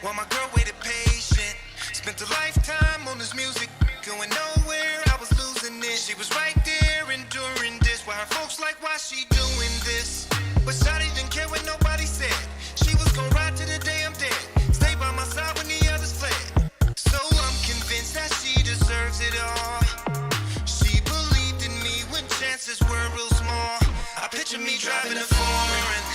while my girl waited patient. Spent a lifetime on this music, going nowhere, I was losing it. She was right there enduring this, while her folks like, why she doing this? But Shawty didn't care what nobody said. She was gonna ride to the day I'm dead, stay by my side when the others fled. So I'm convinced that she deserves it all. She believed in me when chances were real small. I picture me driving a foreign.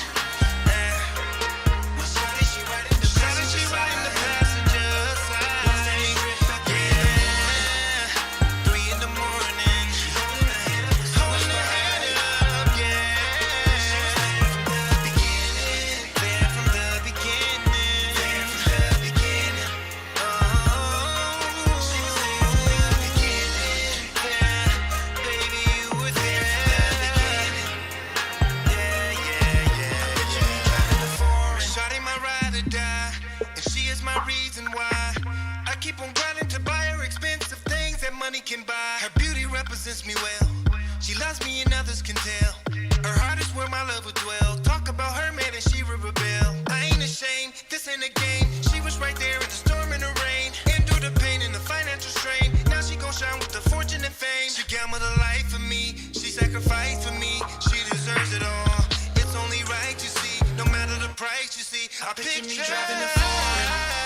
Can buy. Her beauty represents me well. She loves me and others can tell. Her heart is where my love would dwell. Talk about her man and she would rebel. I ain't ashamed, this ain't a game. She was right there in the storm and the rain. Endure the pain and the financial strain. Now she gon' shine with the fortune and fame. She gambled her life for me. She sacrificed for me. She deserves it all. It's only right, you see. No matter the price, you see. I picture me driving a foreign.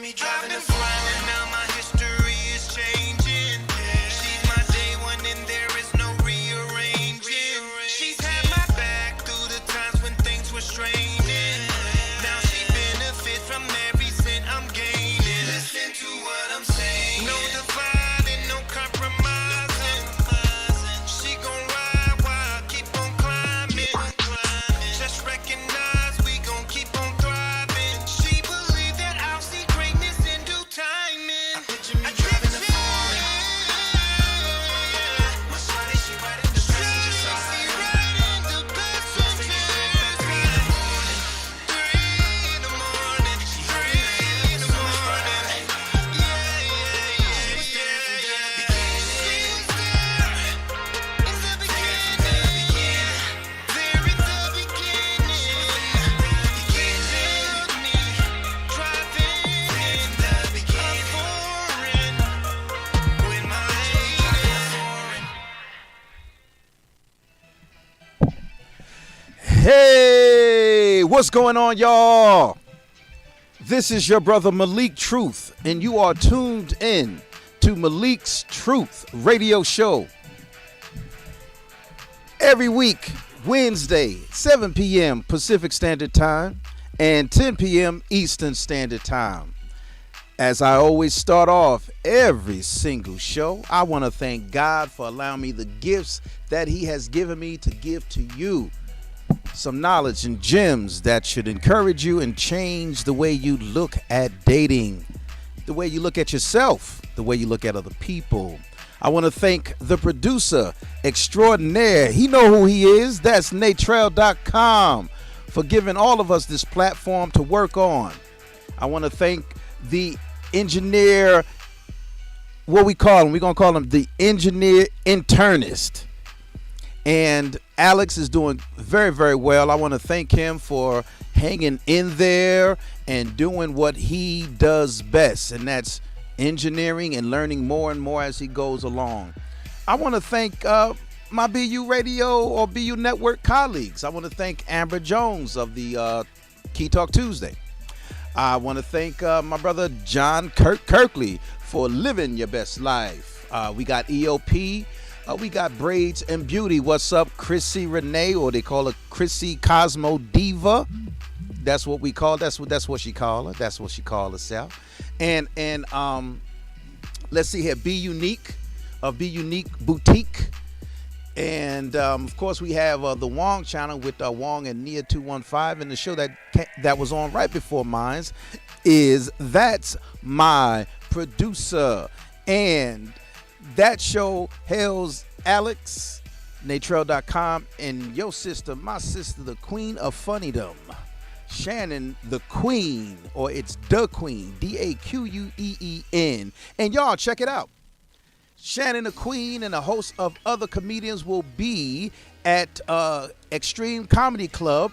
Me driving a flying, now my history is changing. She's my day one and there is no rearranging. She's had my back through the times when things were straining. Now she benefits from every cent I'm gaining. Listen to what I'm saying. No dividing, no compromising. She gon' ride while I keep on climbing. Just recognize we gon' keep on thriving. She believed that I'll see greatness in due timing. I picture me driving a foreign. My shawty, she riding the passenger side. She riding the passenger side. 3 in the morning. 3 in the morning. Yeah, yeah, yeah. She was there from the beginning. She was there in the beginning. There in the beginning. He took me driving in the beginning. Foreign with my lady. Hey, what's going on, y'all? This is your brother Malik Truth, and you are tuned in to Malik's Truth radio show. Every week, Wednesday, 7 p.m. Pacific Standard Time and 10 p.m. Eastern Standard Time. As I always start off every single show, I want to thank God for allowing me the gifts that He has given me to give to you. Some knowledge and gems that should encourage you and change the way you look at dating, the way you look at yourself, the way you look at other people. I want to thank the producer extraordinaire. He know who he is. That's natrell.com for giving all of us this platform to work on. I want to thank the engineer, what we call him. We're going to call him the engineer internist. And Alex is doing very, very well. I want to thank him for hanging in there and doing what he does best, and that's engineering and learning more and more as he goes along. I want to thank my BU Radio or BU Network colleagues. I want to thank Amber Jones of the Key Talk Tuesday. I want to thank my brother John Kirkley for living your best life. We got EOP. We got Braids and Beauty. What's up, Chrissy Renee, or they call her Chrissy Cosmo Diva. That's what we call. That's what she call her. That's what she call herself. And let's see here. Be Unique Boutique. And of course, we have the Wong channel with Wong and Nia 215, and the show that was on right before mine is That's My Producer, and that show hails Alex, Natrell.com, and your sister, my sister, the Queen of Funnydom, Shannon the Queen, or it's the Queen, DAQUEEN, and y'all check it out. Shannon the Queen and a host of other comedians will be at Extreme Comedy Club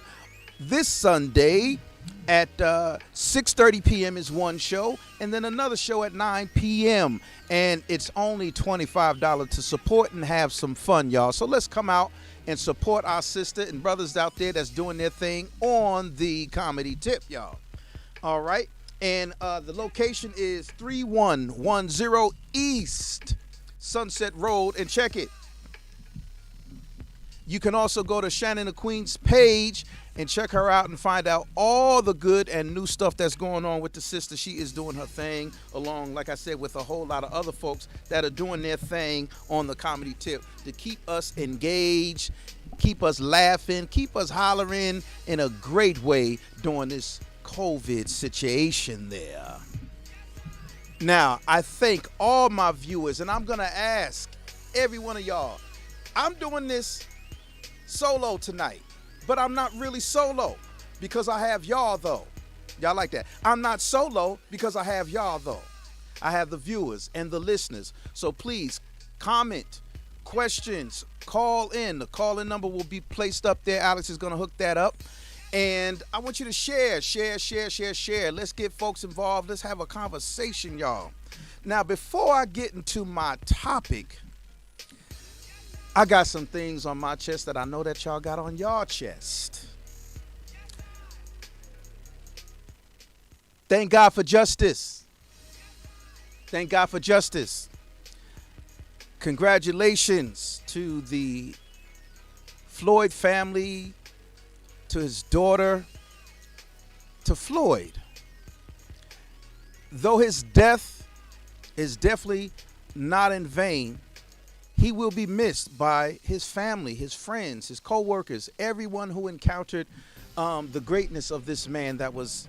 this Sunday at 6:30 p.m. is one show, and then another show at 9 p.m. And it's only $25 to support and have some fun, y'all. So let's come out and support our sister and brothers out there that's doing their thing on the comedy tip, y'all. All right. And the location is 3110 East Sunset Road, and check it. You can also go to Shannon the Queen's page and check her out and find out all the good and new stuff that's going on with the sister. She is doing her thing along, like I said, with a whole lot of other folks that are doing their thing on the comedy tip to keep us engaged, keep us laughing, keep us hollering in a great way during this COVID situation there. Now, I thank all my viewers, and I'm going to ask every one of y'all. I'm doing this solo tonight, but I'm not really solo because I have y'all, though. Y'all like that? I'm not solo because I have y'all, though. I have the viewers and the listeners. So please comment, questions, call in. The call-in number will be placed up there. Alex is going to hook that up. And I want you to share. Let's get folks involved. Let's have a conversation, y'all. Now, before I get into my topic, I got some things on my chest that I know that y'all got on y'all chest. Thank God for justice. Thank God for justice. Congratulations to the Floyd family, to his daughter, to Floyd. Though his death is definitely not in vain, he will be missed by his family, his friends, his co-workers, everyone who encountered the greatness of this man that was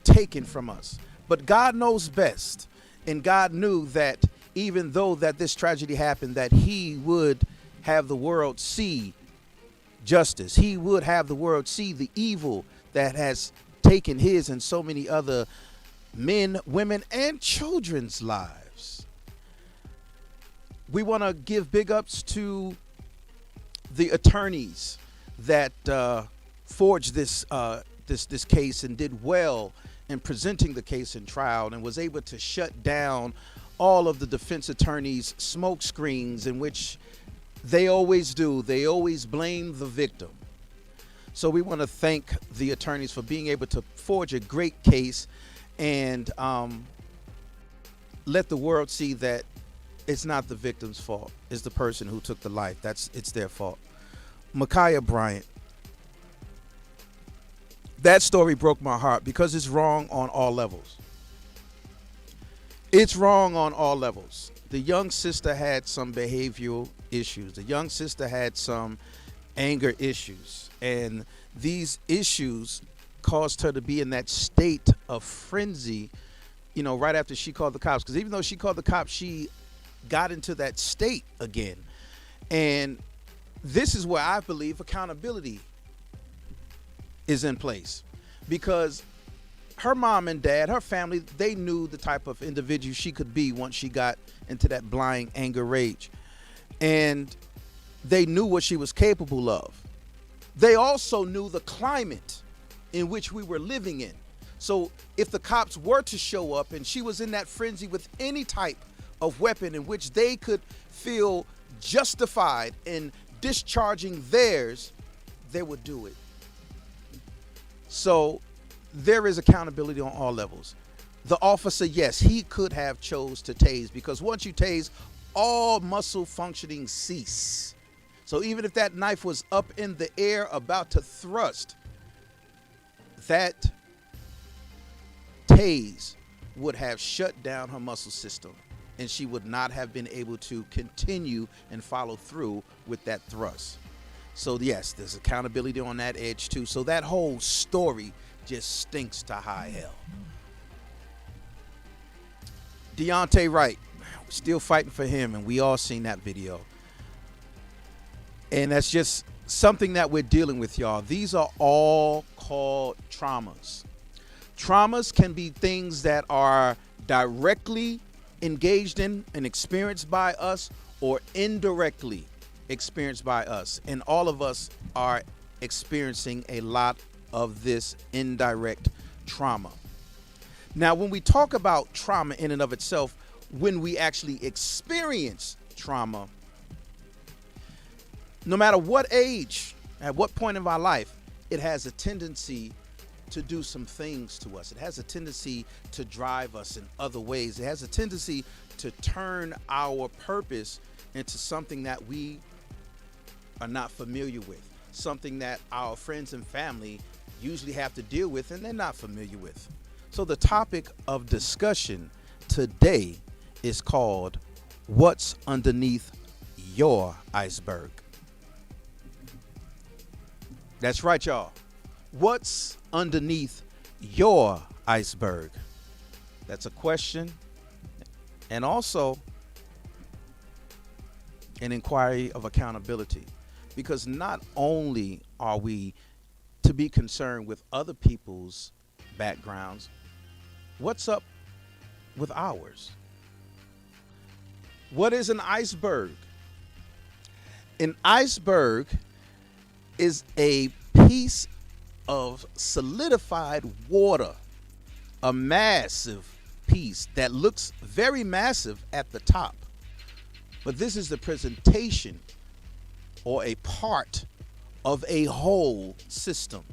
taken from us. But God knows best, and God knew that even though that this tragedy happened, that he would have the world see justice. He would have the world see the evil that has taken his and so many other men, women, and children's lives. We want to give big ups to the attorneys that forged this case and did well in presenting the case in trial and was able to shut down all of the defense attorneys' smoke screens, in which they always do. They always blame the victim. So we want to thank the attorneys for being able to forge a great case and let the world see that it's not the victim's fault. It's the person who took the life. It's their fault. Ma'Khia Bryant. That story broke my heart because it's wrong on all levels. It's wrong on all levels. The young sister had some behavioral issues. The young sister had some anger issues. And these issues caused her to be in that state of frenzy, right after she called the cops. Because even though she called the cops, she got into that state again. And this is where I believe accountability is in place. Because her mom and dad, her family, they knew the type of individual she could be once she got into that blind anger rage. And they knew what she was capable of. They also knew the climate in which we were living in. So if the cops were to show up and she was in that frenzy with any type of weapon in which they could feel justified in discharging theirs, they would do it. So there is accountability on all levels. The officer, yes, he could have chose to tase, because once you tase, all muscle functioning cease. So even if that knife was up in the air about to thrust, that tase would have shut down her muscle system and she would not have been able to continue and follow through with that thrust. So yes, there's accountability on that edge too. So that whole story just stinks to high hell. Deontay Wright, still fighting for him, and we all seen that video. And that's just something that we're dealing with, y'all. These are all called traumas. Traumas can be things that are directly engaged in and experienced by us, or indirectly experienced by us. And all of us are experiencing a lot of this indirect trauma. Now, when we talk about trauma in and of itself, when we actually experience trauma, no matter what age, at what point of our life, it has a tendency to do some things to us. It has a tendency to drive us in other ways. It has a tendency to turn our purpose into something that we are not familiar with, something that our friends and family usually have to deal with and they're not familiar with. So the topic of discussion today is called What's Underneath Your Iceberg? That's right, y'all. What's underneath your iceberg? That's a question, and also an inquiry of accountability, because not only are we to be concerned with other people's backgrounds, what's up with ours? What is an iceberg? An iceberg is a piece of solidified water, a massive piece that looks very massive at the top. But this is the presentation or a part of a whole system.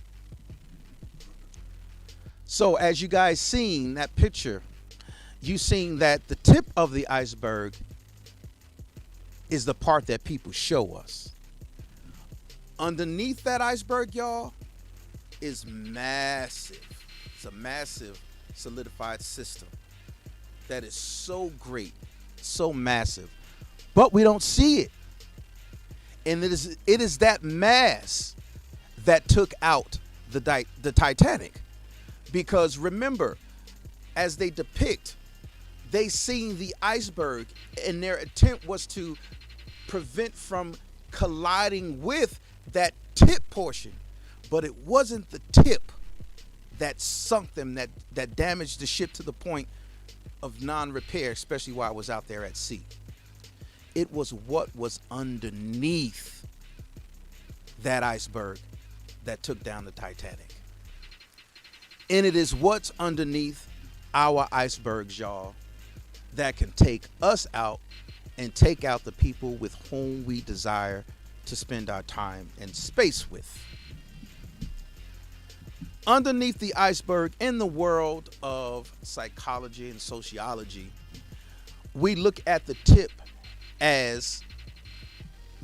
So as you guys seen that picture, you seen that the tip of the iceberg is the part that people show us. Underneath that iceberg, y'all, is massive. It's a massive solidified system that is so great, so massive, but we don't see it. And it is that mass that took out the Titanic. Because remember, as they depict, they seen the iceberg, and their attempt was to prevent from colliding with that tip portion. But it wasn't the tip that sunk them, that damaged the ship to the point of non-repair, especially while I was out there at sea. It was what was underneath that iceberg that took down the Titanic. And it is what's underneath our icebergs, y'all, that can take us out and take out the people with whom we desire to spend our time and space with. Underneath the iceberg, in the world of psychology and sociology, we look at the tip as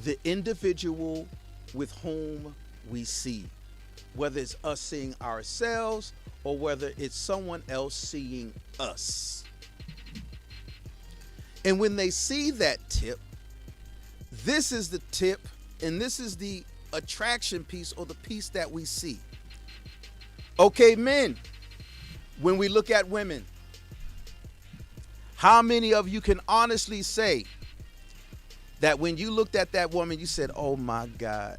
the individual with whom we see, whether it's us seeing ourselves or whether it's someone else seeing us. And when they see that tip, this is the tip, and this is the attraction piece, or the piece that we see. Okay, men, when we look at women, how many of you can honestly say that when you looked at that woman, you said, oh my God,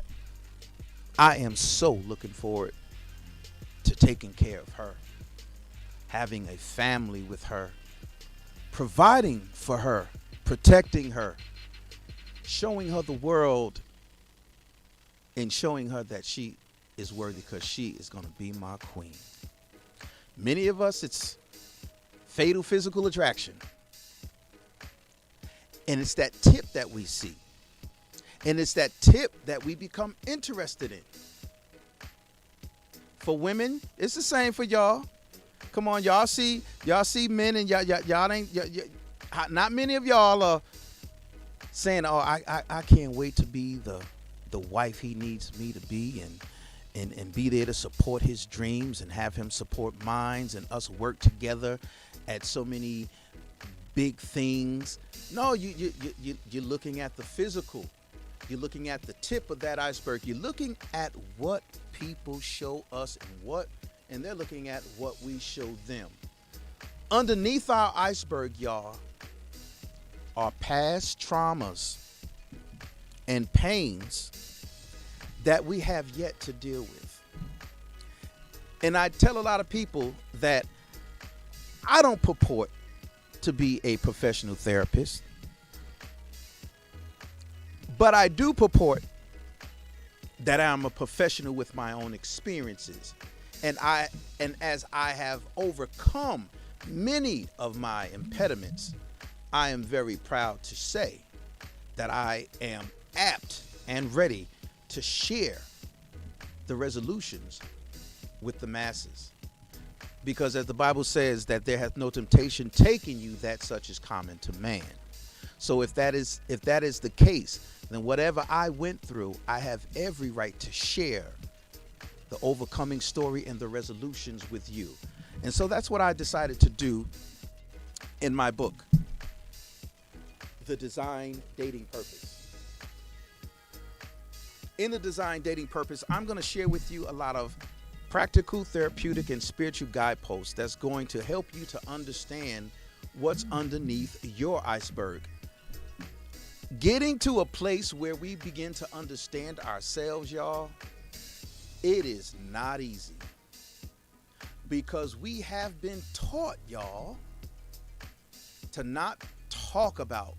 I am so looking forward to taking care of her, having a family with her, providing for her, protecting her, showing her the world, and showing her that she is worthy, because she is going to be my queen. Many of us, it's fatal physical attraction. And it's that tip that we see. And it's that tip that we become interested in. For women, it's the same for y'all. Come on, y'all see men, and y'all ain't, not many of y'all are saying, oh, I can't wait to be the wife he needs me to be, and be there to support his dreams and have him support mine, and us work together at so many big things. No, you're looking at the physical. You're looking at the tip of that iceberg. You're looking at what people show us and they're looking at what we show them. Underneath our iceberg, y'all, are past traumas and pains that we have yet to deal with. And I tell a lot of people that I don't purport to be a professional therapist, but I do purport that I'm a professional with my own experiences. And as I have overcome many of my impediments, I am very proud to say that I am apt and ready to share the resolutions with the masses. Because as the Bible says, that there hath no temptation taken you that such is common to man. So if that is the case, then whatever I went through, I have every right to share the overcoming story and the resolutions with you. And so that's what I decided to do in my book, The Design Dating Purpose. In The Design Dating Purpose, I'm going to share with you a lot of practical, therapeutic, and spiritual guideposts that's going to help you to understand what's underneath your iceberg. Getting to a place where we begin to understand ourselves, y'all, it is not easy. Because we have been taught, y'all, to not talk about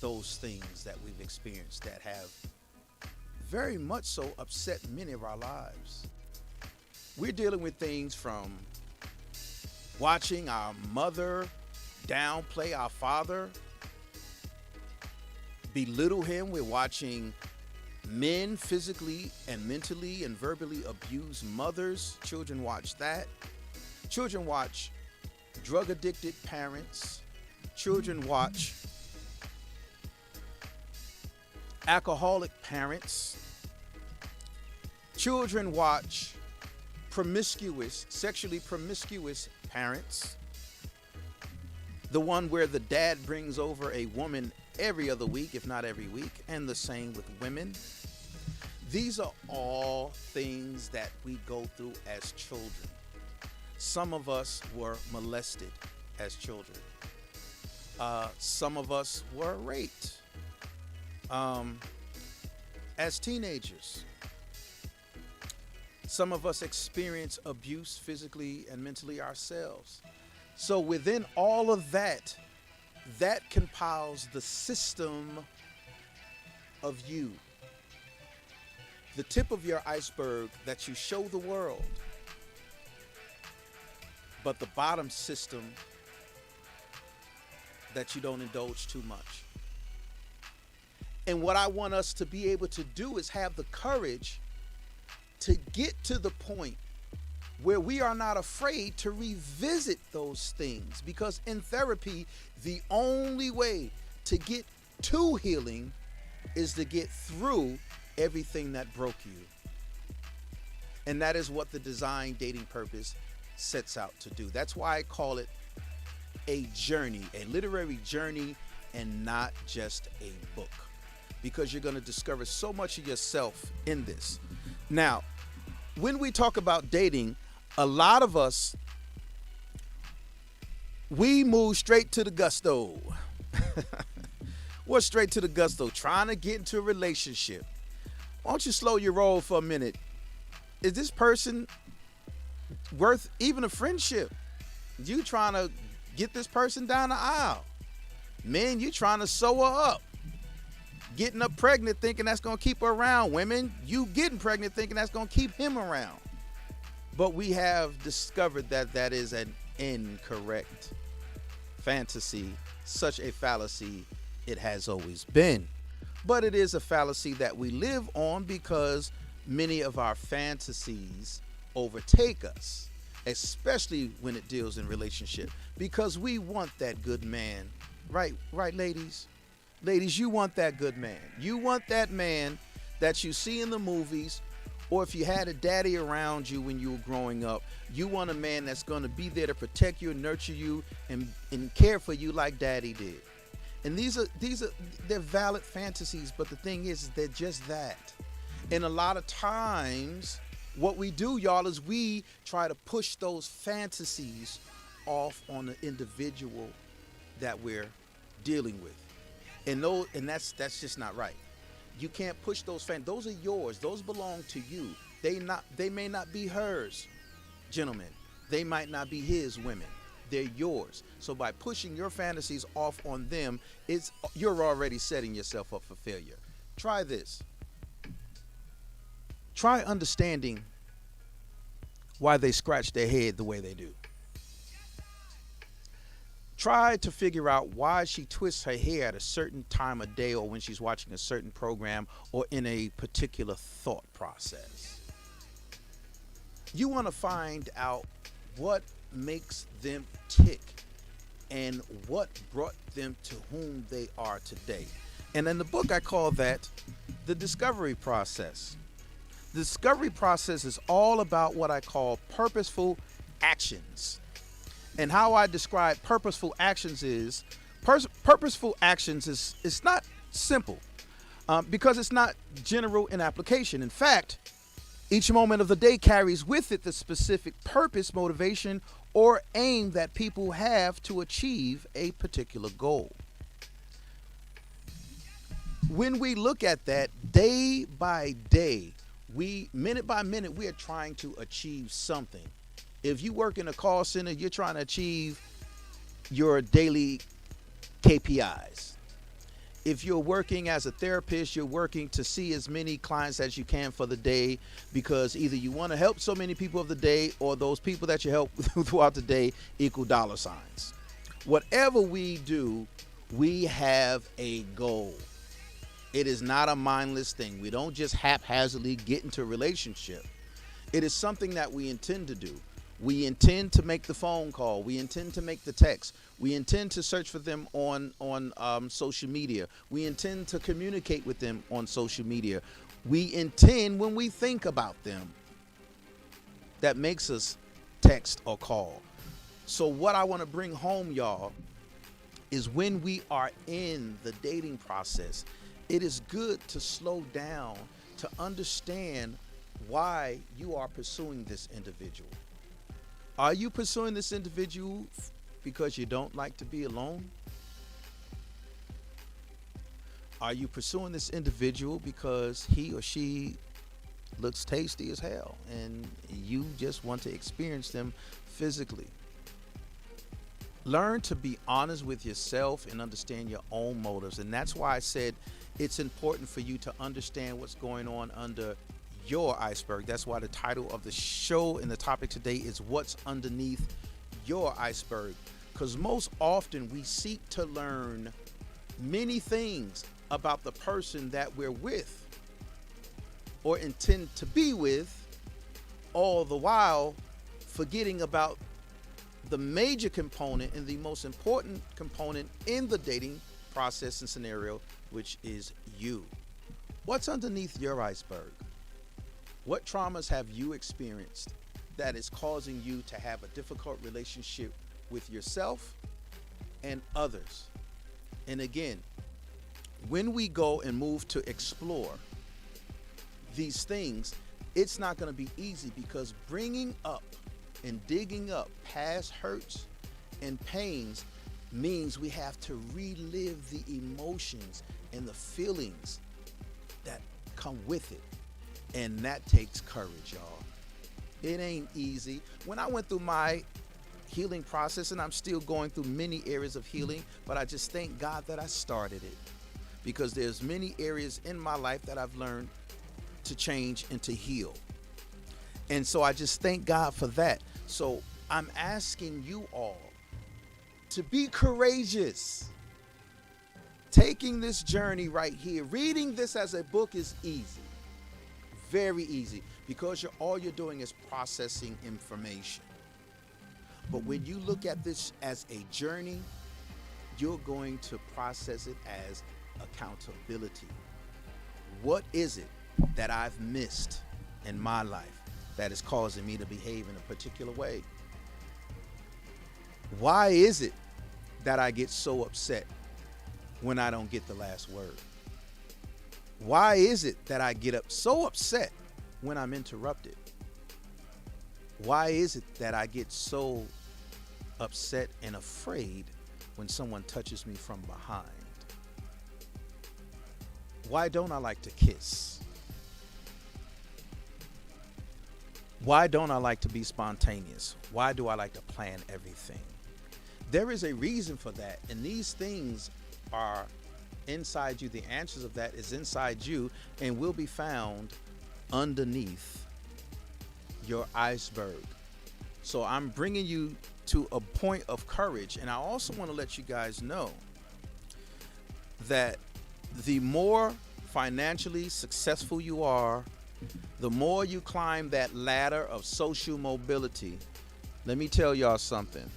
those things that we've experienced that have very much so upset many of our lives. We're dealing with things from watching our mother downplay our father, belittle him. We're watching men physically and mentally and verbally abuse mothers. Children watch that. Children watch drug addicted parents. Children watch alcoholic parents. Children watch sexually promiscuous parents. The one where the dad brings over a woman every other week, if not every week, and the same with women. These are all things that we go through as children. Some of us were molested as children. Some of us were raped as teenagers. Some of us experience abuse physically and mentally ourselves. So within all of that, that compiles the system of you. The tip of your iceberg that you show the world. But the bottom system that you don't indulge too much. And what I want us to be able to do is have the courage to get to the point where we are not afraid to revisit those things. Because in therapy, the only way to get to healing is to get through everything that broke you. And that is what the Design Dating Purpose sets out to do. That's why I call it a journey, a literary journey, and not just a book. Because you're going to discover so much of yourself in this. Now, when we talk about dating, a lot of us, we move straight to the gusto. What's straight to the gusto? Trying to get into a relationship. Why don't you slow your roll for a minute? Is this person worth even a friendship? You trying to get this person down the aisle. Men, you trying to sew her up. Getting her pregnant thinking that's going to keep her around. Women, you getting pregnant thinking that's going to keep him around. But we have discovered that that is an incorrect fantasy, such a fallacy it has always been. But it is a fallacy that we live on because many of our fantasies overtake us, especially when it deals in relationship, because we want that good man. Right, ladies? Ladies, you want that good man. You want that man that you see in the movies Or if you had a daddy around you when you were growing up, you want a man that's going to be there to protect you and nurture you and care for you like daddy did. And these are they're valid fantasies, but the thing is they're just that. And a lot of times what we do, y'all, is we try to push those fantasies off on the individual that we're dealing with. And that's just not right. You can't push those those are yours. Those belong to you. They may not be hers, gentlemen. They might not be his, women. They're yours. So by pushing your fantasies off on them, you're already setting yourself up for failure. Try this. Try understanding why they scratch their head the way they do. Try to figure out why she twists her hair at a certain time of day or when she's watching a certain program or in a particular thought process. You want to find out what makes them tick and what brought them to whom they are today. And in the book, I call that the discovery process. The discovery process is all about what I call purposeful actions. And how I describe purposeful actions is purposeful actions is it's not simple because it's not general in application. In fact, each moment of the day carries with it the specific purpose, motivation, or aim that people have to achieve a particular goal. When we look at that day by day, minute by minute, we are trying to achieve something. If you work in a call center, you're trying to achieve your daily KPIs. If you're working as a therapist, you're working to see as many clients as you can for the day because either you want to help so many people of the day or those people that you help throughout the day equal dollar signs. Whatever we do, we have a goal. It is not a mindless thing. We don't just haphazardly get into a relationship. It is something that we intend to do. We intend to make the phone call. We intend to make the text. We intend to search for them on social media. We intend to communicate with them on social media. We intend when we think about them. That makes us text or call. So what I want to bring home, y'all, is when we are in the dating process, it is good to slow down to understand why you are pursuing this individual. Are you pursuing this individual because you don't like to be alone? Are you pursuing this individual because he or she looks tasty as hell and you just want to experience them physically? Learn to be honest with yourself and understand your own motives. And that's why I said it's important for you to understand what's going on under your iceberg. That's why the title of the show and the topic today is What's Underneath Your Iceberg. Because most often we seek to learn many things about the person that we're with or intend to be with, all the while forgetting about the major component and the most important component in the dating process and scenario, which is you. What's underneath your iceberg? What traumas have you experienced that is causing you to have a difficult relationship with yourself and others? And again, when we go and move to explore these things, it's not going to be easy because bringing up and digging up past hurts and pains means we have to relive the emotions and the feelings that come with it. And that takes courage, y'all. It ain't easy. When I went through my healing process, and I'm still going through many areas of healing, but I just thank God that I started it because there's many areas in my life that I've learned to change and to heal. And so I just thank God for that. So I'm asking you all to be courageous. Taking this journey right here, reading this as a book is easy. Very easy because all you're doing is processing information. But when you look at this as a journey, you're going to process it as accountability. What is it that I've missed in my life that is causing me to behave in a particular way. Why is it that I get so upset when I don't get the last word? Why is it that I get so upset when I'm interrupted? Why is it that I get so upset and afraid when someone touches me from behind? Why don't I like to kiss? Why don't I like to be spontaneous? Why do I like to plan everything? There is a reason for that, and these things are inside you. The answers of that is inside you and will be found underneath your iceberg. So I'm bringing you to a point of courage, and I also want to let you guys know that the more financially successful you are, the more you climb that ladder of social mobility. Let me tell y'all something.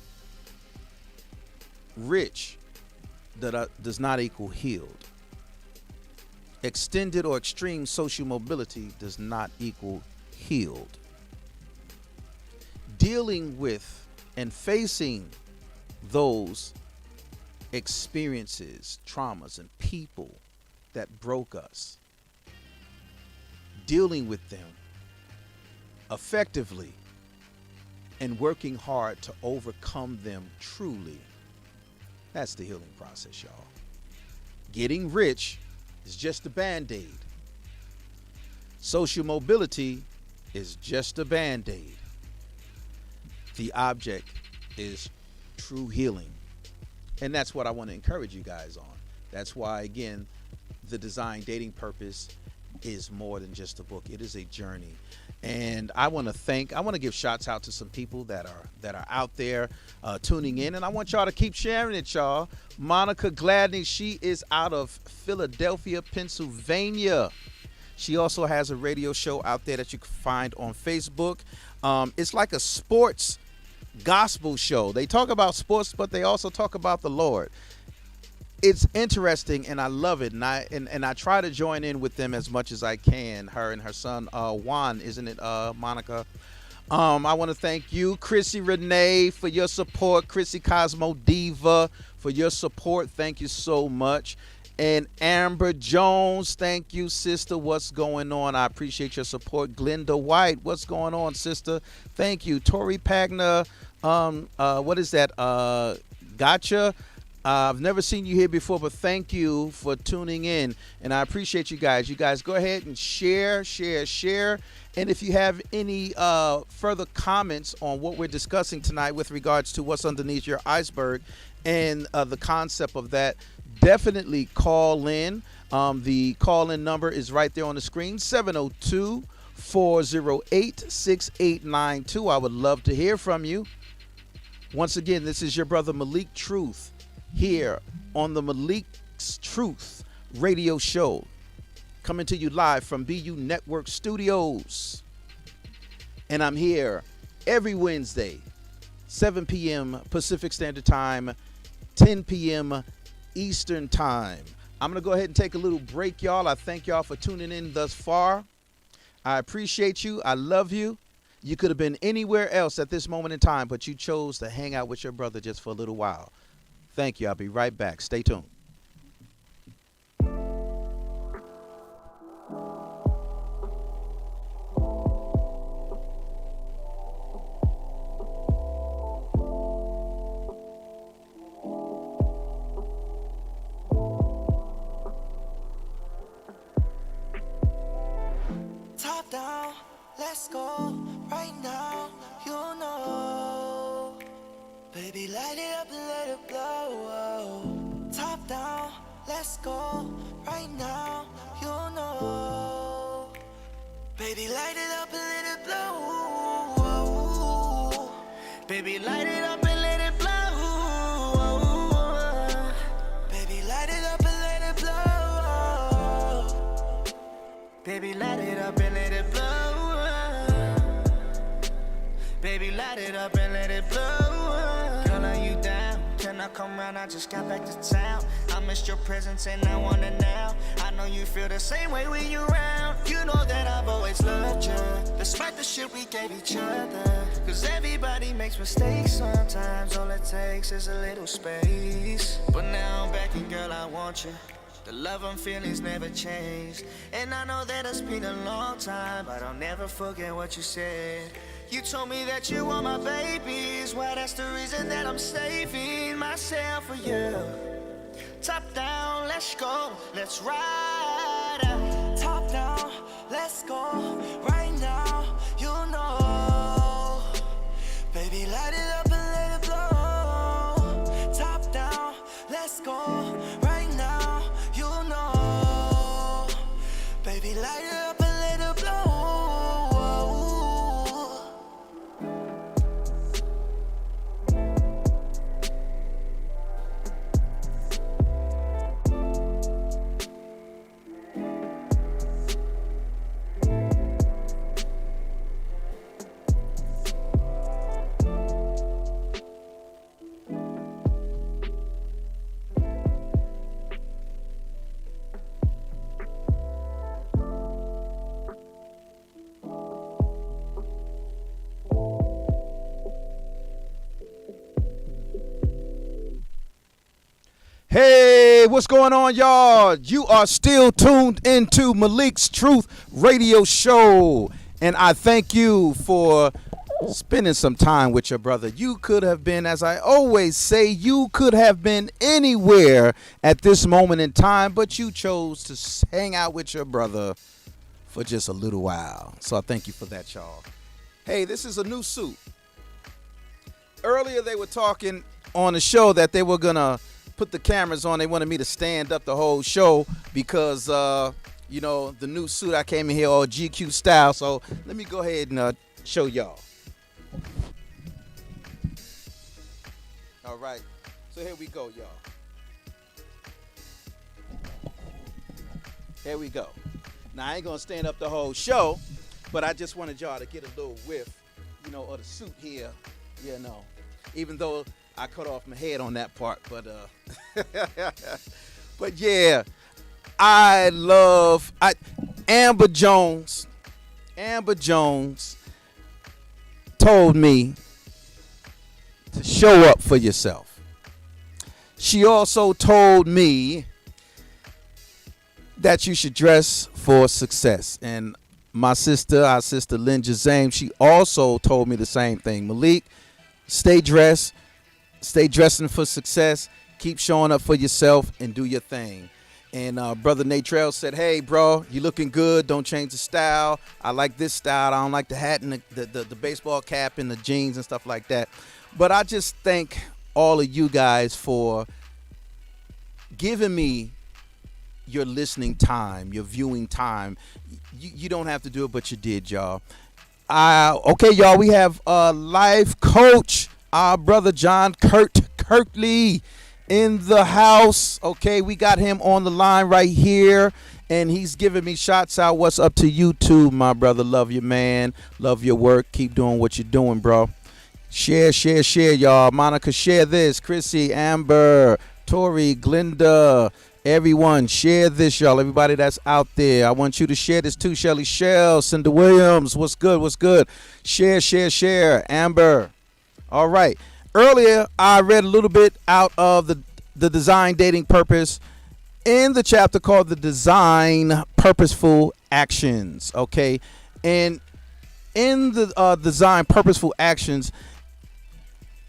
Rich does not equal healed. Extended or extreme social mobility does not equal healed. Dealing with and facing those experiences, traumas, and people that broke us, dealing with them effectively and working hard to overcome them truly, that's the healing process, y'all. Getting rich is just a band-aid. Social mobility is just a band-aid. The object is true healing. And that's what I want to encourage you guys on. That's why, again, the Design Dating Purpose is more than just a book. It is a journey. And I want to give shouts out to some people that are out there tuning in, and I want y'all to keep sharing it, y'all. Monica Gladney, she is out of Philadelphia, Pennsylvania. She also has a radio show out there that you can find on Facebook. It's like a sports gospel show. They talk about sports, but they also talk about the Lord. It's interesting, and I love it, and I try to join in with them as much as I can. Her and her son Juan, isn't it, Monica? I want to thank you, Chrissy Renee, for your support. Chrissy Cosmo Diva, for your support. Thank you so much. And Amber Jones, thank you, sister. What's going on? I appreciate your support. Glenda White, what's going on, sister? Thank you. Tori Pagna, what is that? Gotcha. I've never seen you here before, but thank you for tuning in, and I appreciate you guys. You guys go ahead and share. And if you have any further comments on what we're discussing tonight with regards to what's underneath your iceberg and the concept of that, definitely call in. The call-in number is right there on the screen, 702-408-6892. I would love to hear from you. Once again, this is your brother Malik Truth here on the Malik's Truth radio show, coming to you live from BU Network Studios. And I'm here every Wednesday, 7 p.m. Pacific Standard Time, 10 p.m. Eastern Time. I'm going to go ahead and take a little break, y'all. I thank y'all for tuning in thus far. I appreciate you. I love you. You could have been anywhere else at this moment in time, but you chose to hang out with your brother just for a little while. Thank you. I'll be right back. Stay tuned. Top down, let's go right now, you know. Baby, light it up and let it blow. Top down, let's go right now, you know. Baby, light it up and let it blow. Baby, light it up and let it blow. Baby, light it up and let it blow. Baby, light it up and let it blow. Baby, light it up and let it blow. Girl, are you down? Can I come round, I just got back to town. I missed your presence and I wanna now. I know you feel the same way when you around. You know that I've always loved you, despite the shit we gave each other. Cause everybody makes mistakes sometimes. All it takes is a little space. But now I'm back and girl, I want you. The love and feelings never changed. And I know that it's been a long time, but I'll never forget what you said. You told me that you were my babies. Well, that's the reason that I'm saving myself for you. Top down, let's go, let's ride out. Top down, let's go, right now, you know. Baby, light it up and let it blow. Top down, let's go, right now, you know. Baby, light it up and let it blow. Hey, what's going on, y'all? You are still tuned into Malik's Truth Radio Show, and I thank you for spending some time with your brother. You could have been, as I always say, you could have been anywhere at this moment in time, but you chose to hang out with your brother for just a little while. So I thank you for that, y'all. Hey, this is a new suit. Earlier they were talking on the show that they were going to put the cameras on. They wanted me to stand up the whole show because, you know, the new suit, I came in here all GQ style. So let me go ahead and show y'all. All right. So here we go, y'all. Here we go. Now, I ain't going to stand up the whole show, but I just wanted y'all to get a little whiff, you know, of the suit here, you know, even though I cut off my head on that part, but but yeah, Amber Jones told me to show up for yourself. She also told me that you should dress for success. And our sister Lynn Jazame, she also told me the same thing. Malik, stay dressing for success. Keep showing up for yourself and do your thing. And Brother Natrell said, hey, bro, you looking good. Don't change the style. I like this style. I don't like the hat and the baseball cap and the jeans and stuff like that. But I just thank all of you guys for giving me your listening time, your viewing time. You don't have to do it, but you did, y'all. Okay, y'all, we have a life coach, our brother John Kirkley in the house. Okay, we got him on the line right here, and he's giving me shots out. What's up to you too, my brother? Love you, man. Love your work. Keep doing what you're doing, bro. Share, y'all. Monica, share this. Chrissy, Amber, Tori, Glinda, everyone, share this, y'all. Everybody that's out there, I want you to share this too. Shelly Shell, Cinda Williams, what's good? Share. Amber. All right. Earlier, I read a little bit out of the Design Dating Purpose in the chapter called The Design Purposeful Actions, okay? And in the Design Purposeful Actions,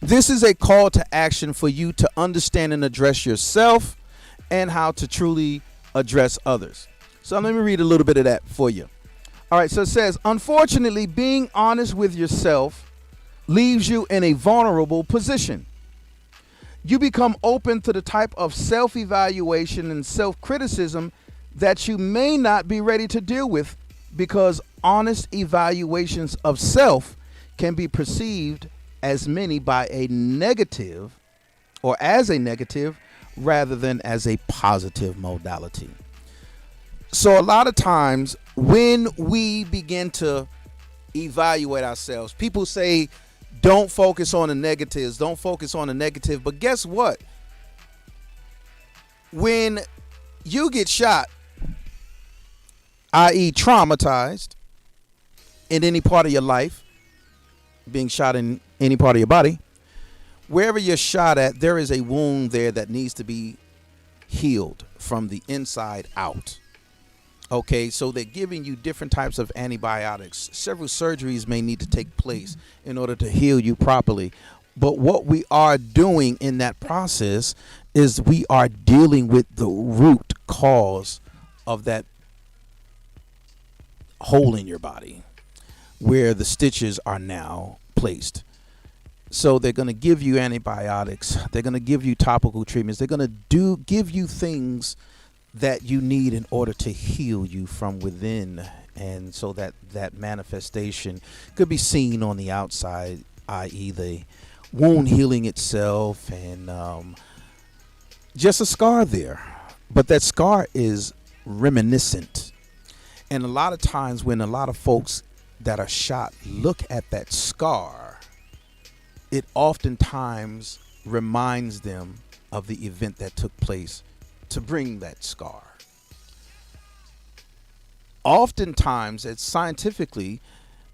this is a call to action for you to understand and address yourself and how to truly address others. So let me read a little bit of that for you. All right, so it says, unfortunately, being honest with yourself leaves you in a vulnerable position. You become open to the type of self-evaluation and self-criticism that you may not be ready to deal with, because honest evaluations of self can be perceived as many by a negative or as a negative rather than as a positive modality. So a lot of times when we begin to evaluate ourselves, people say, don't focus on the negatives, don't focus on the negative. But guess what? When you get shot, i.e., traumatized in any part of your life, being shot in any part of your body, wherever you're shot at, there is a wound there that needs to be healed from the inside out. Okay, so they're giving you different types of antibiotics. Several surgeries may need to take place in order to heal you properly. But what we are doing in that process is we are dealing with the root cause of that hole in your body where the stitches are now placed. So they're going to give you antibiotics. They're going to give you topical treatments. They're going to give you things that you need in order to heal you from within, and so that that manifestation could be seen on the outside, i.e. the wound healing itself, and just a scar there. But that scar is reminiscent. And a lot of times when a lot of folks that are shot look at that scar, it oftentimes reminds them of the event that took place to bring that scar. Oftentimes, it's scientifically,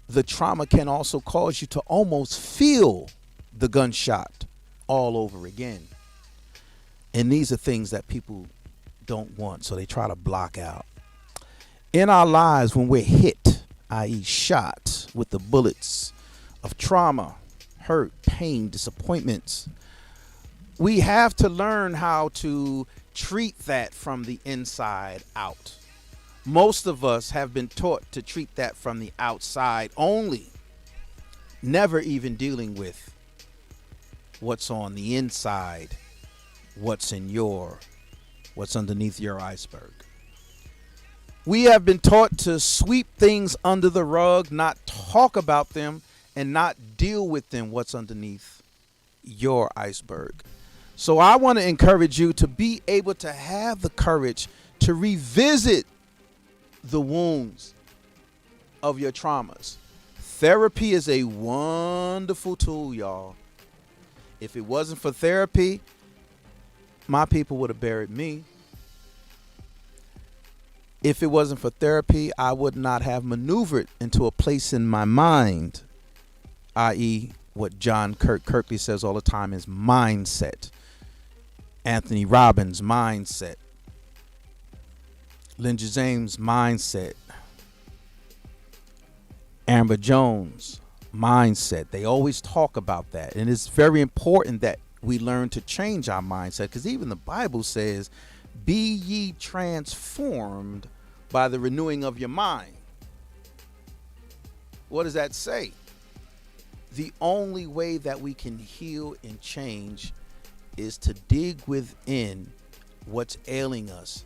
the trauma can also cause you to almost feel the gunshot all over again. And these are things that people don't want, so they try to block out. In our lives, when we're hit, i.e. shot with the bullets of trauma, hurt, pain, disappointments, we have to learn how to treat that from the inside out. Most of us have been taught to treat that from the outside only, never even dealing with what's on the inside, what's underneath your iceberg. We have been taught to sweep things under the rug, not talk about them, and not deal with them, what's underneath your iceberg. So I want to encourage you to be able to have the courage to revisit the wounds of your traumas. Therapy is a wonderful tool, y'all. If it wasn't for therapy, my people would have buried me. If it wasn't for therapy, I would not have maneuvered into a place in my mind, i.e. what John Kirkley says all the time is mindset. Anthony Robbins' mindset. Lindsey James' mindset. Amber Jones' mindset. They always talk about that. And it's very important that we learn to change our mindset, because even the Bible says, be ye transformed by the renewing of your mind. What does that say? The only way that we can heal and change is to dig within what's ailing us,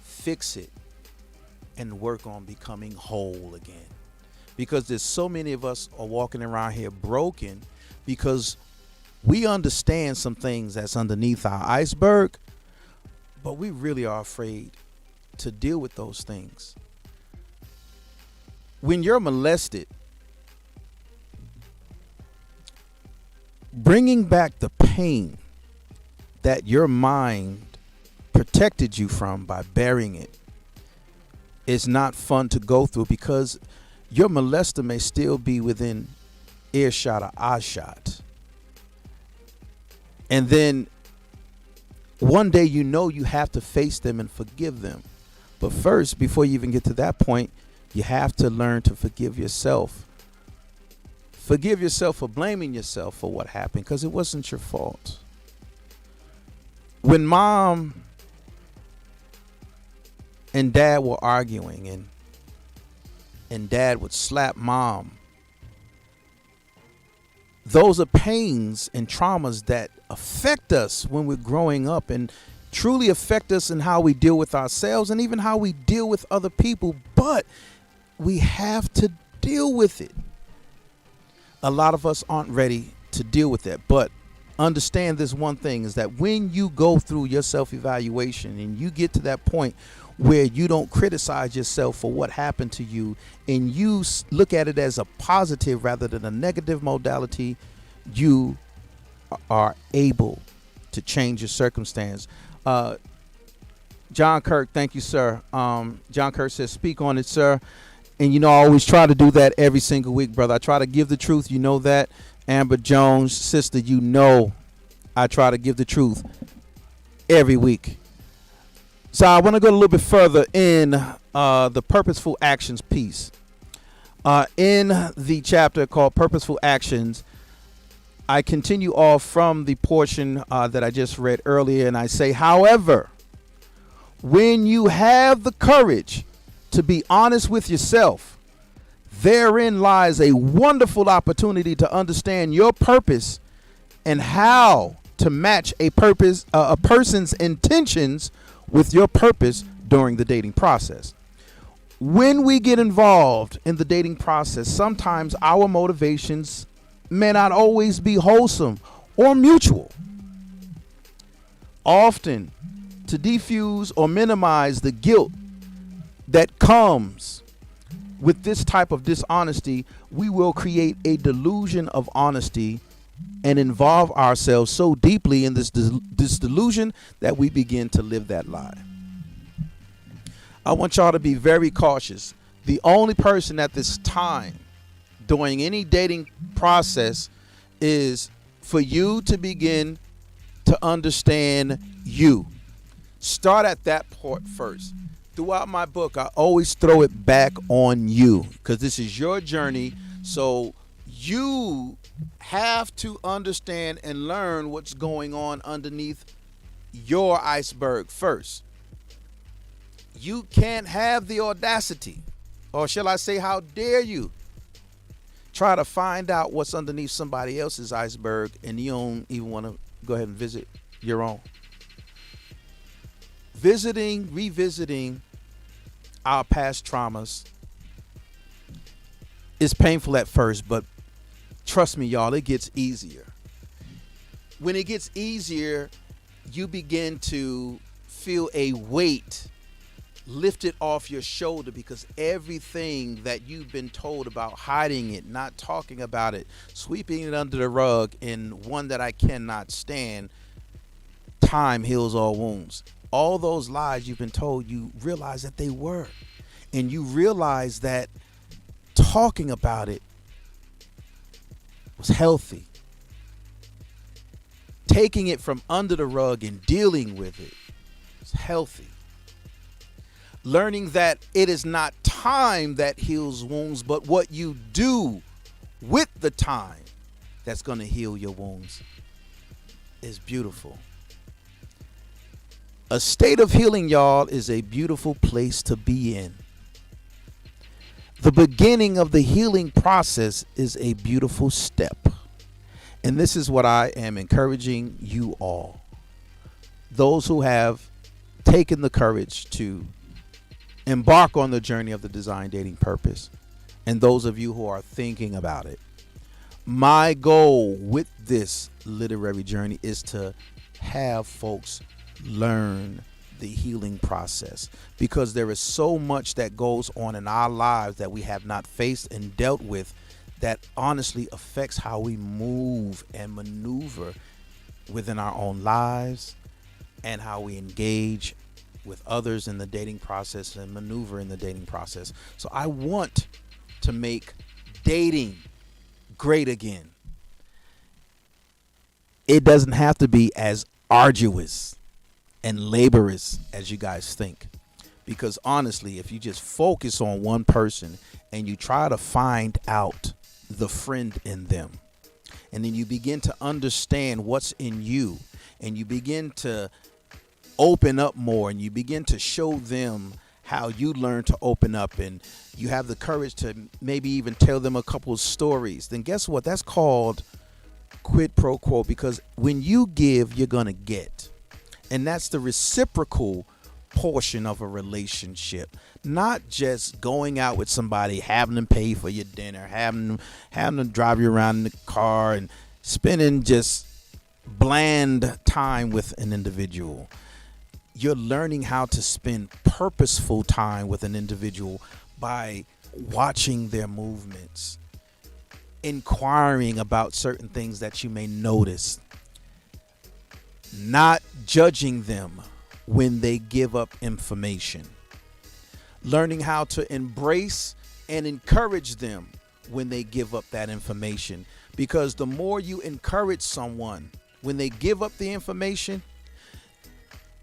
fix it, and work on becoming whole again. Because there's so many of us are walking around here broken because we understand some things that's underneath our iceberg, but we really are afraid to deal with those things. When you're molested, bringing back the pain that your mind protected you from by burying it is not fun to go through, because your molester may still be within earshot or eyeshot. And then one day you have to face them and forgive them. But first, before you even get to that point, you have to learn to forgive yourself. Forgive yourself for blaming yourself for what happened, because it wasn't your fault. When mom and dad were arguing and dad would slap mom, those are pains and traumas that affect us when we're growing up, and truly affect us in how we deal with ourselves and even how we deal with other people. But we have to deal with it. A lot of us aren't ready to deal with that. But understand this one thing, is that when you go through your self-evaluation and you get to that point where you don't criticize yourself for what happened to you, and you look at it as a positive rather than a negative modality, you are able to change your circumstance. John Kirk, thank you, sir. John Kirk says, speak on it, sir. And I always try to do that every single week, brother. I try to give the truth. You know that. Amber Jones, sister, I try to give the truth every week. So I want to go a little bit further in the purposeful actions piece. In the chapter called Purposeful Actions, I continue off from the portion that I just read earlier, and I say, however, when you have the courage to be honest with yourself, therein lies a wonderful opportunity to understand your purpose and how to match a person's intentions with your purpose during the dating process. When we get involved in the dating process, sometimes our motivations may not always be wholesome or mutual. Often, to defuse or minimize the guilt that comes with this type of dishonesty, we will create a delusion of honesty and involve ourselves so deeply in this delusion that we begin to live that lie. I want y'all to be very cautious. The only person at this time during any dating process is for you to begin to understand you. Start at that part first. Throughout my book, I always throw it back on you because this is your journey. So you have to understand and learn what's going on underneath your iceberg first. You can't have the audacity, or shall I say, how dare you try to find out what's underneath somebody else's iceberg and you don't even want to go ahead and visit your own. Revisiting our past traumas is painful at first, but trust me, y'all, it gets easier. When it gets easier, you begin to feel a weight lifted off your shoulder because everything that you've been told about hiding it, not talking about it, sweeping it under the rug, and one that I cannot stand, time heals all wounds. All those lies you've been told, you realize that they were. And you realize that talking about it was healthy. Taking it from under the rug and dealing with it is healthy. Learning that it is not time that heals wounds, but what you do with the time that's going to heal your wounds is beautiful. A state of healing, y'all, is a beautiful place to be in. The beginning of the healing process is a beautiful step. And this is what I am encouraging you all. Those who have taken the courage to embark on the journey of the design dating purpose, and those of you who are thinking about it. My goal with this literary journey is to have folks learn the healing process, because there is so much that goes on in our lives that we have not faced and dealt with that honestly affects how we move and maneuver within our own lives and how we engage with others in the dating process and maneuver in the dating process. So I want to make dating great again. It doesn't have to be as arduous and laborious as you guys think, because honestly, if you just focus on one person and you try to find out the friend in them, and then you begin to understand what's in you, and you begin to open up more, and you begin to show them how you learn to open up, and you have the courage to maybe even tell them a couple of stories, then guess what? That's called quid pro quo, because when you give, you're gonna get. And that's the reciprocal portion of a relationship. Not just going out with somebody, having them pay for your dinner, having them drive you around in the car, and spending just bland time with an individual. You're learning how to spend purposeful time with an individual by watching their movements, inquiring about certain things that you may notice, not judging them, when they give up information. Learning how to embrace and encourage them when they give up that information. Because the more you encourage someone when they give up the information,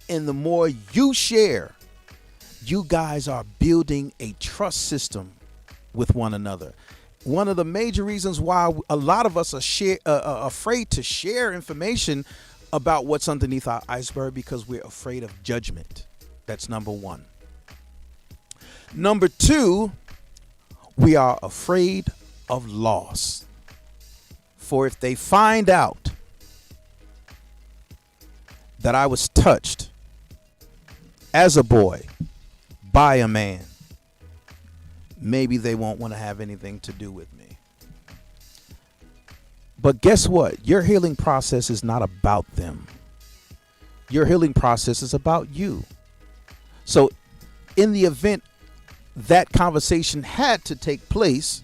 and the more you share, you guys are building a trust system with one another. One of the major reasons why a lot of us are afraid to share information about what's underneath our iceberg, because we're afraid of judgment. That's number one. Number two, we are afraid of loss. For if they find out that I was touched as a boy by a man, maybe they won't want to have anything to do with me. But guess what? Your healing process is not about them. Your healing process is about you. So in the event that conversation had to take place,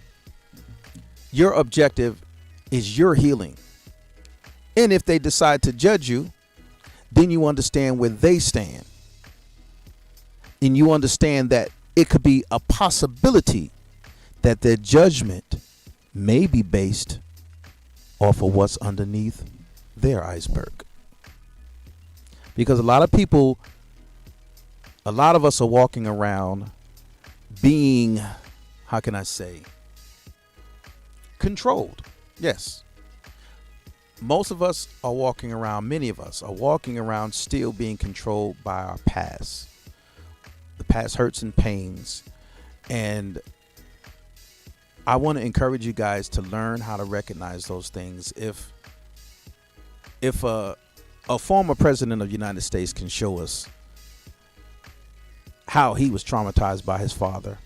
your objective is your healing. And if they decide to judge you, then you understand where they stand. And you understand that it could be a possibility that their judgment may be based off of what's underneath their iceberg. Because a lot of us are walking around being, how can I say, controlled. Yes. Most of us are walking around, many of us are walking around still being controlled by our past. The past hurts and pains. And I want to encourage you guys to learn how to recognize those things. If a former president of the United States can show us how he was traumatized by his father,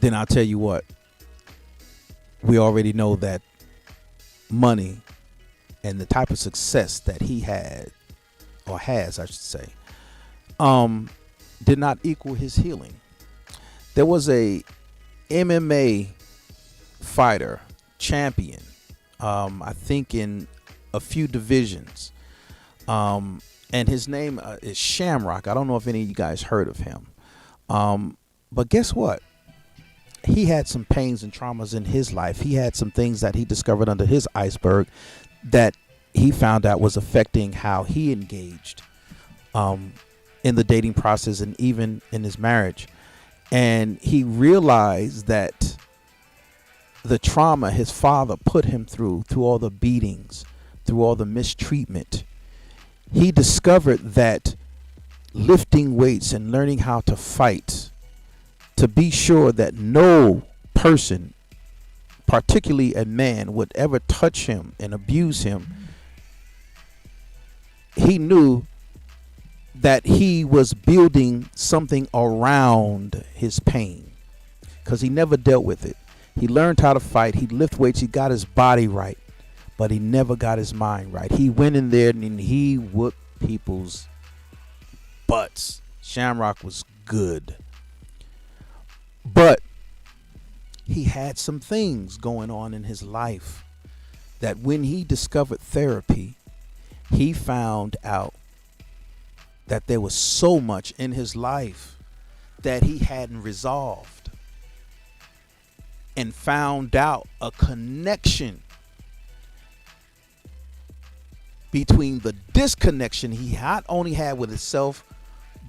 then I'll tell you what, we already know that money and the type of success that he had, or has, I should say, did not equal his healing. There was a MMA fighter, champion, I think in a few divisions, and his name is Shamrock. I don't know if any of you guys heard of him, but guess what? He had some pains and traumas in his life. He had some things that he discovered under his iceberg that he found out was affecting how he engaged in the dating process and even in his marriage. And he realized that the trauma his father put him through all the beatings, through all the mistreatment, he discovered that lifting weights and learning how to fight, to be sure that no person, particularly a man, would ever touch him and abuse him, he knew that he was building something around his pain, because he never dealt with it. He learned how to fight. He lift weights. He got his body right, but he never got his mind right. He went in there and he whooped people's butts. Shamrock was good. But he had some things going on in his life that when he discovered therapy, he found out that there was so much in his life that he hadn't resolved, and found out a connection between the disconnection he not only had with himself,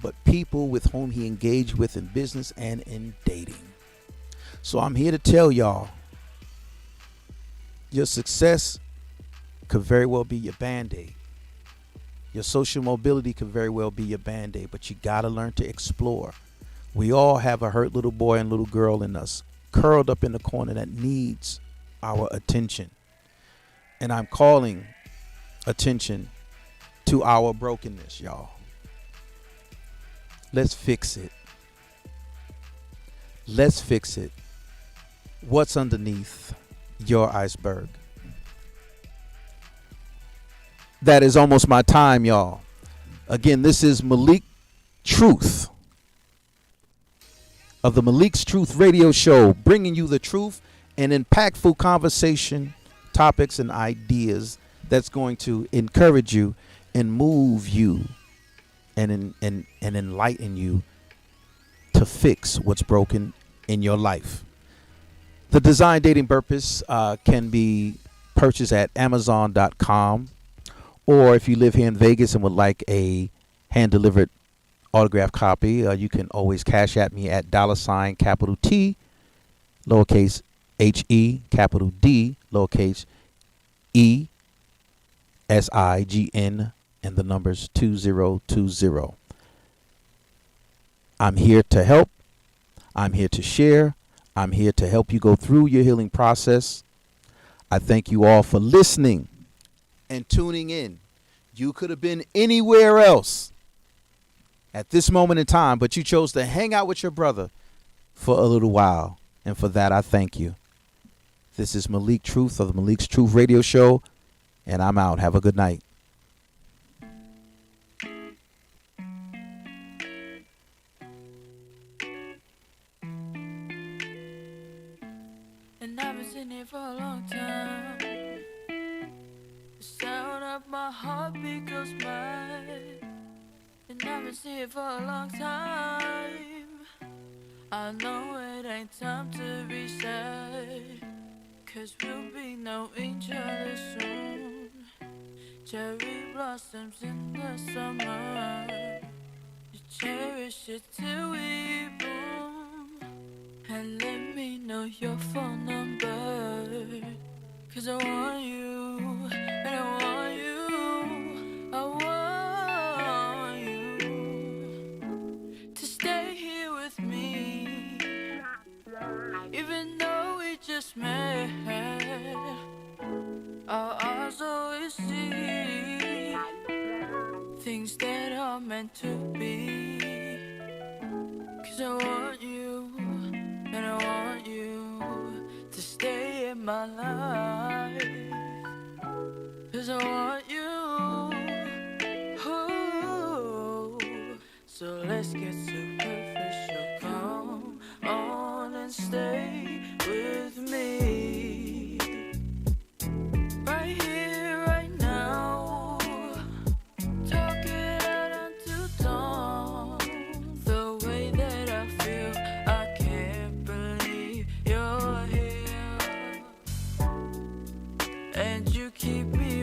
but people with whom he engaged with in business and in dating. So I'm here to tell y'all, your success could very well be your Band-Aid. Your social mobility could very well be your Band-Aid, but you got to learn to explore. We all have a hurt little boy and little girl in us, curled up in the corner, that needs our attention. And I'm calling attention to our brokenness, y'all. Let's fix it. Let's fix it. What's underneath your iceberg? That is almost my time, y'all. Again, this is Malik Truth of the Malik's Truth Radio Show, bringing you the truth and impactful conversation, topics, and ideas that's going to encourage you and move you and enlighten you to fix what's broken in your life. The Design Dating Purpose can be purchased at Amazon.com, or if you live here in Vegas and would like a hand-delivered autographed copy, you can always cash at me at $ capital T, lowercase HE, capital D, lowercase ESIGN, and the numbers 2020. I'm here to help. I'm here to share. I'm here to help you go through your healing process. I thank you all for listening and tuning in. You could have been anywhere else at this moment in time, but you chose to hang out with your brother for a little while. And for that, I thank you. This is Malik Truth of the Malik's Truth Radio Show, and I'm out. Have a good night. And I've been sitting here for a long time. The sound of my heartbeat goes mine. And I've been sitting here for a long time. I know it ain't time to reset, 'cause we'll be knowing each other soon. Cherry blossoms in the summer, you cherish it till we bloom. And let me know your phone number, 'cause I want you, and I want you, I want you to stay here with me. Even though we just met, our eyes always see things that are meant to be. 'Cause I want you, and I want you to stay in my life. 'Cause I want you, oh. So let's get superficial. Come on and stay with me, right here, right now. Talk it out until dawn. The way that I feel, I can't believe you're here. And you keep me